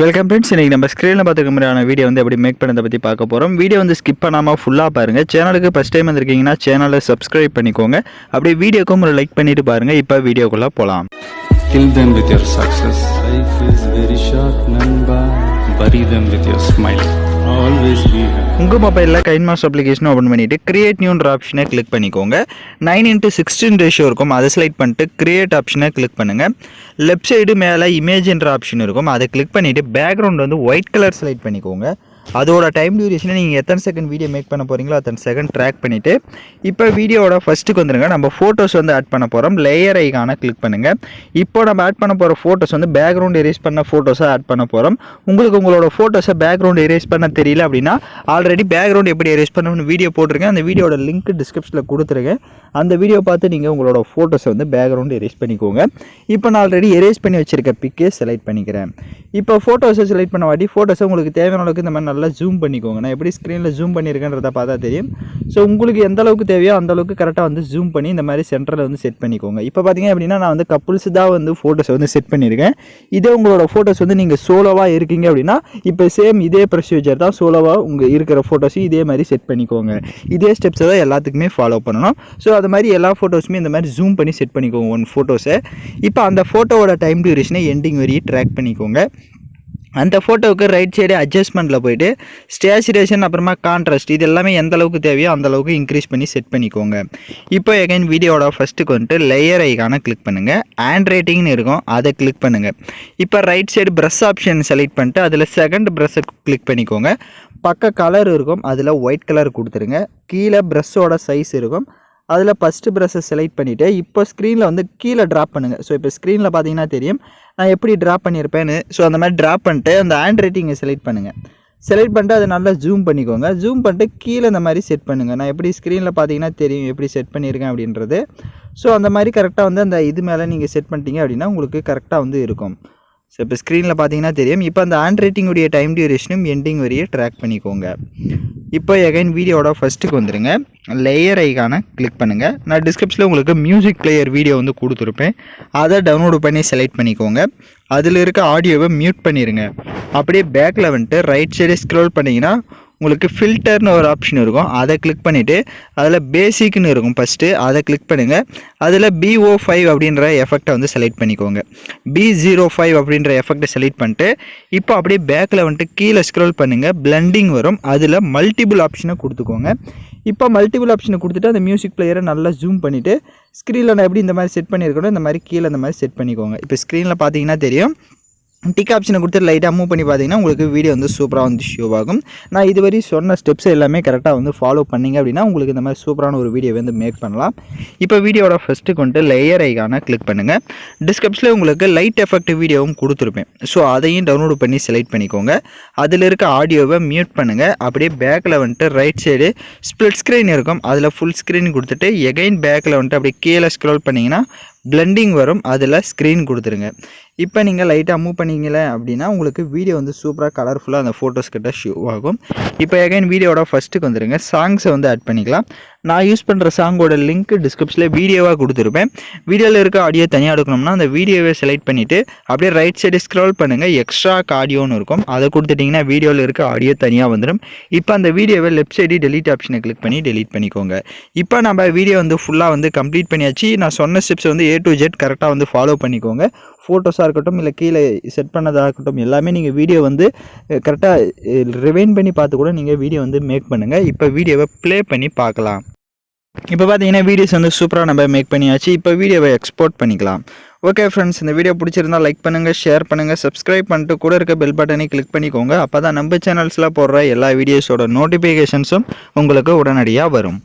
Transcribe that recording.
Welcome friends. இன்றைக்கி நம்ம ஸ்க்ரீனில் பார்த்துக்க மாதிரியான வீடியோ வந்து எப்படி மேக் பண்ணதை பற்றி பார்க்க போகிறோம். வீடியோ வந்து ஸ்கிப் பண்ணாமல் ஃபுல்லாக பாருங்கள். சேனலுக்கு ஃபஸ்ட் டைம் வந்திருக்கீங்கன்னா சேனலை சப்ஸ்கிரைப் பண்ணிக்கோங்க. அப்படியே வீடியோக்கும் ஒரு லைக் பண்ணிவிட்டு பாருங்கள். இப்போ வீடியோக்குள்ளே போகலாம். Kill them with your success. Life is very short, namba. Bury them with your smile. Always be happy. உங்கள் மொபைலில் கைன்மாஸ்டர் அப்ளிகேஷன் ஓப்பன் பண்ணிவிட்டு கிரியேட் நியூன்ற ஆப்ஷனை கிளிக் பண்ணிக்கோங்க. 9:16 ரேஷியோ இருக்கும், அதை செலக்ட் பண்ணிட்டு கிரியேட் ஆப்ஷனை கிளிக் பண்ணுங்கள். லெஃப்ட் சைடு மேலே இமேஜ்ன்ற ஆப்ஷன் இருக்கும், அதை கிளிக் பண்ணிவிட்டு பேக்ரவுண்ட் வந்து ஒயிட் கலர் செலக்ட் பண்ணிக்கோங்க. அதோட டைம் டியூரேஷனை நீங்கள் எத்தனை செகண்ட் வீடியோ மேக் பண்ண போகிறீங்களோ அத்தனை செகண்ட் ட்ராக் பண்ணிவிட்டு இப்போ வீடியோவோட ஃபஸ்ட்டுக்கு வந்துடுங்க. நம்ம ஃபோட்டோஸ் வந்து ஆட் பண்ண போகிறோம். லேயர் ஐகானை கிளிக் பண்ணுங்கள். இப்போ நம்ம ஆட் பண்ண போகிற ஃபோட்டோஸ் வந்து பேக்ரவுண்ட் எரேஸ் பண்ண ஃபோட்டோஸாக ஆட் பண்ண போகிறோம். உங்களுக்கு உங்களோட ஃபோட்டோஸை பேக்ரவுண்ட் எரேஸ் பண்ண தெரியல அப்படின்னா ஆல்ரெடி பேக்ரவுண்ட் எப்படி எரேஸ் பண்ணணும்னு வீடியோ போட்டிருக்கேன். அந்த வீடியோட லிங்க் டிஸ்கிரிப்ஷனில் கொடுத்துருக்கேன். அந்த வீடியோ பார்த்து நீங்கள் உங்களோட ஃபோட்டோஸை வந்து பேக்ரவுண்ட் எரேஸ் பண்ணிக்கோங்க. இப்போ நான் ஆல்ரெடி எரேஸ் பண்ணி வச்சுருக்க பிக்கே செலக்ட் பண்ணிக்கிறேன். இப்போ ஃபோட்டோஸை செலக்ட் பண்ண வாட்டி ஃபோட்டோஸை உங்களுக்கு தேவையான அளவுக்கு இந்த மாதிரி நல்லா ஜூம் பண்ணிக்கோங்க. நான் எப்படி ஸ்க்ரீனில் ஜூம் பண்ணியிருக்கேன்றதை பார்த்தா தெரியும். ஸோ உங்களுக்கு எந்த அளவுக்கு தேவையோ அந்த அளவுக்கு கரெக்டாக வந்து ஜூம் பண்ணி இந்த மாதிரி சென்டரில் வந்து செட் பண்ணிக்கோங்க. இப்போ பார்த்தீங்க அப்படின்னா நான் வந்து கப்புள்ஸ் தான் வந்து ஃபோட்டோஸை வந்து செட் பண்ணியிருக்கேன். இதே உங்களோட ஃபோட்டோஸ் வந்து நீங்கள் சோலோவாக இருக்கீங்க அப்படின்னா இப்போ சேம் இதே ப்ரொசீஜர் தான். சோலோவாக உங்கள் இருக்கிற ஃபோட்டோஸையும் இதே மாதிரி செட் பண்ணிக்கோங்க. இதே ஸ்டெப்ஸை தான் எல்லாத்துக்குமே ஃபாலோ பண்ணணும். ஸோ அது மாதிரி எல்லா ஃபோட்டோஸுமே இந்த மாதிரி ஜூம் பண்ணி செட் பண்ணிக்கோங்க ஒன் ஃபோட்டோஸை. இப்போ அந்த ஃபோட்டோவோட டைம் டியூரேஷனை எண்டிங் வரையும் ட்ராக் பண்ணிக்கோங்க. அந்த ஃபோட்டோவுக்கு ரைட் சைடு அட்ஜஸ்ட்மெண்ட்டில் போய்ட்டு ஸ்டேச்சுரேஷன் அப்புறமா கான்ட்ராஸ்ட் இது எல்லாமே எந்த அளவுக்கு தேவையோ அந்த அளவுக்கு இன்க்ரீஸ் பண்ணி செட் பண்ணிக்கோங்க. இப்போ எகைன் வீடியோட ஃபஸ்ட்டுக்கு வந்துட்டு லேயர் ஐகானை கிளிக் பண்ணுங்கள். ஹேண்ட் ரைட்டிங்னு இருக்கும், அதை கிளிக் பண்ணுங்கள். இப்போ right side brush option select பண்ணிட்டு அதில் செகண்ட் ப்ரஷ்ஷை கிளிக் பண்ணிக்கோங்க. பக்க கலர் இருக்கும், அதில் ஒயிட் கலர் கொடுத்துருங்க. கீழே ப்ரஷ்ஷோட சைஸ் இருக்கும், அதில் ஃபஸ்ட்டு ப்ரஷ்ஷை செலக்ட் பண்ணிவிட்டு இப்போ ஸ்க்ரீனில் வந்து கீழே ட்ராப் பண்ணுங்கள். ஸோ இப்போ ஸ்க்ரீனில் பார்த்தீங்கன்னா தெரியும் நான் எப்படி ட்ராப் பண்ணியிருப்பேன்னு. ஸோ அந்த மாதிரி ட்ராப் பண்ணிட்டு அந்த ஹேண்ட் ரைட்டிங்கை செலக்ட் பண்ணுங்கள். செலக்ட் பண்ணிட்டு அதை நல்லா ஜூம் பண்ணிக்கோங்க. ஜூம் பண்ணிட்டு கீழே இந்த மாதிரி செட் பண்ணுங்கள். நான் எப்படி ஸ்க்ரீனில் பார்த்தீங்கன்னா தெரியும் எப்படி செட் பண்ணியிருக்கேன் அப்படின்றது. ஸோ அந்த மாதிரி கரெக்டாக வந்து அந்த இது மேலே நீங்கள் செட் பண்ணிட்டீங்க அப்படின்னா உங்களுக்கு கரெக்டாக வந்து இருக்கும். ஸோ இப்போ ஸ்க்ரீனில் பார்த்தீங்கன்னா தெரியும். இப்போ அந்த ஹேண்ட் ரைட்டிங்குடைய டைம் டியூரேஷனும் எண்டிங் வரையே ட்ராக் பண்ணிக்கோங்க. இப்போ எகைன் வீடியோட ஃபஸ்ட்டுக்கு வந்துடுங்க. லேயர் ஐகானை கிளிக் பண்ணுங்கள். நான் டிஸ்கிரிப்ஷனில் உங்களுக்கு மியூசிக் பிளேயர் வீடியோ வந்து கொடுத்துருப்பேன், அதை டவுன்லோடு பண்ணி செலக்ட் பண்ணிக்கோங்க. அதில் இருக்க ஆடியோவை மியூட் பண்ணிடுங்க. அப்படியே பேக்கில் வந்துட்டு ரைட் சைடு ஸ்க்ரோல் பண்ணிங்கன்னா உங்களுக்கு ஃபில்டர்னு ஒரு ஆப்ஷன் இருக்கும், அதை கிளிக் பண்ணிவிட்டு அதில் பேசிக்னு இருக்கும் ஃபஸ்ட்டு, அதை கிளிக் பண்ணுங்கள். அதில் BO5 அப்படின்ற எஃபெக்டை வந்து செலக்ட் பண்ணிக்கோங்க. B05 அப்படின்ற எஃபெக்டை செலக்ட் பண்ணிட்டு இப்போ அப்படியே பேக்கில் வந்துட்டு கீழே ஸ்க்ரோல் பண்ணுங்கள். பிளண்டிங் வரும், அதில் மல்டிபிள் ஆப்ஷனை கொடுத்துக்கோங்க. இப்போ மல்டிபிள் ஆப்ஷனை கொடுத்துட்டு அந்த மியூசிக் பிளேயரை நல்லா ஜூம் பண்ணிவிட்டு ஸ்க்ரீனில் நான் எப்படி இந்த மாதிரி செட் பண்ணியிருக்கணும் இந்த மாதிரி கீழே இந்த மாதிரி செட் பண்ணிக்கோங்க. இப்போ ஸ்க்ரீனில் பார்த்தீங்கன்னா தெரியும். டிக் ஆப்ஷனை கொடுத்து லைட்டாக மூவ் பண்ணி பார்த்தீங்கன்னா உங்களுக்கு வீடியோ வந்து சூப்பராக வந்து ஷோ ஆகும். நான் இதுவரை சொன்ன ஸ்டெப்ஸ் எல்லாமே கரெக்டாக வந்து ஃபாலோ பண்ணிங்க அப்படின்னா உங்களுக்கு இந்த மாதிரி சூப்பரான ஒரு வீடியோ வந்து மேக் பண்ணலாம். இப்போ வீடியோட ஃபஸ்ட்டுக்கு வந்துட்டு லேயர் ஐகானை கிளிக் பண்ணுங்கள். டிஸ்கிரிப்ஷனில் உங்களுக்கு லைட் எஃபெக்ட் வீடியோவும் கொடுத்துருப்பேன், ஸோ அதையும் டவுன்லோடு பண்ணி செலக்ட் பண்ணிக்கோங்க. அதில் இருக்க ஆடியோவை மியூட் பண்ணுங்கள். அப்படியே பேக்கில் வந்துட்டு ரைட் சைடு ஸ்ப்ளிட் ஸ்க்ரீன் இருக்கும், அதில் ஃபுல் ஸ்க்ரீன் கொடுத்துட்டு எகைன் பேக்கில் வந்துட்டு அப்படியே கீழே ஸ்க்ரோல் பண்ணிங்கன்னா பிளண்டிங் வரும், அதில் ஸ்க்ரீன் கொடுத்துருங்க. இப்போ நீங்கள் லைட்டாக மூவ் பண்ணிங்களே அப்படின்னா உங்களுக்கு வீடியோ வந்து சூப்பராக கலர்ஃபுல்லாக அந்த ஃபோட்டோஸ் கிட்ட ஷோ ஆகும். இப்போ எகைன் வீடியோட ஃபஸ்ட்டுக்கு வந்துடுங்க. சாங்ஸை வந்து ஆட் பண்ணிக்கலாம். நான் யூஸ் பண்ணுற சாங்கோட லிங்க் டிஸ்கிரிப்ஷனில் வீடியோவாக கொடுத்துருப்பேன். வீடியோவில் இருக்க ஆடியோ தனியாக எடுக்கணும்னா அந்த வீடியோவை செலக்ட் பண்ணிவிட்டு அப்படியே ரைட் சைடு ஸ்க்ரோல் பண்ணுங்கள். எக்ஸ்ட்ரா ஆடியோன்னு இருக்கும், அதை கொடுத்துட்டிங்கன்னா வீடியோவில் இருக்க ஆடியோ தனியாக வந்துடும். இப்போ அந்த வீடியோவை லெஃப்ட் சைடு டெலீட் ஆப்ஷனை கிளிக் பண்ணி டெலீட் பண்ணிக்கோங்க. இப்போ நம்ம வீடியோ வந்து ஃபுல்லாக வந்து கம்ப்ளீட் பண்ணியாச்சு. நான் சொன்ன ஸ்டெப்ஸ் வந்து A to Z கரெக்டாக வந்து ஃபாலோ பண்ணிக்கோங்க. ஃபோட்டோஸாக இருக்கட்டும் இல்லை கீழே செட் பண்ணதாக இருக்கட்டும் எல்லாமே நீங்கள் வீடியோ வந்து கரெக்டாக ரிவைண்ட் பண்ணி பார்த்து கூட நீங்கள் வீடியோ வந்து மேக் பண்ணுங்கள். இப்போ வீடியோவை ப்ளே பண்ணி பார்க்கலாம். இப்போ பார்த்தீங்கன்னா வீடியோஸ் வந்து சூப்பராக நம்ம மேக் பண்ணியாச்சு. இப்போ வீடியோவை எக்ஸ்போர்ட் பண்ணிக்கலாம். ஓகே ஃப்ரெண்ட்ஸ், இந்த வீடியோ பிடிச்சிருந்தால் லைக் பண்ணுங்கள், ஷேர் பண்ணுங்கள், சப்ஸ்கிரைப் பண்ணிட்டு கூட இருக்க பெல் பட்டனை கிளிக் பண்ணிக்கோங்க. அப்போ தான் நம்ம சேனல்ஸில் போடுற எல்லா வீடியோஸோட நோட்டிஃபிகேஷன்ஸும் உங்களுக்கு உடனடியாக வரும்.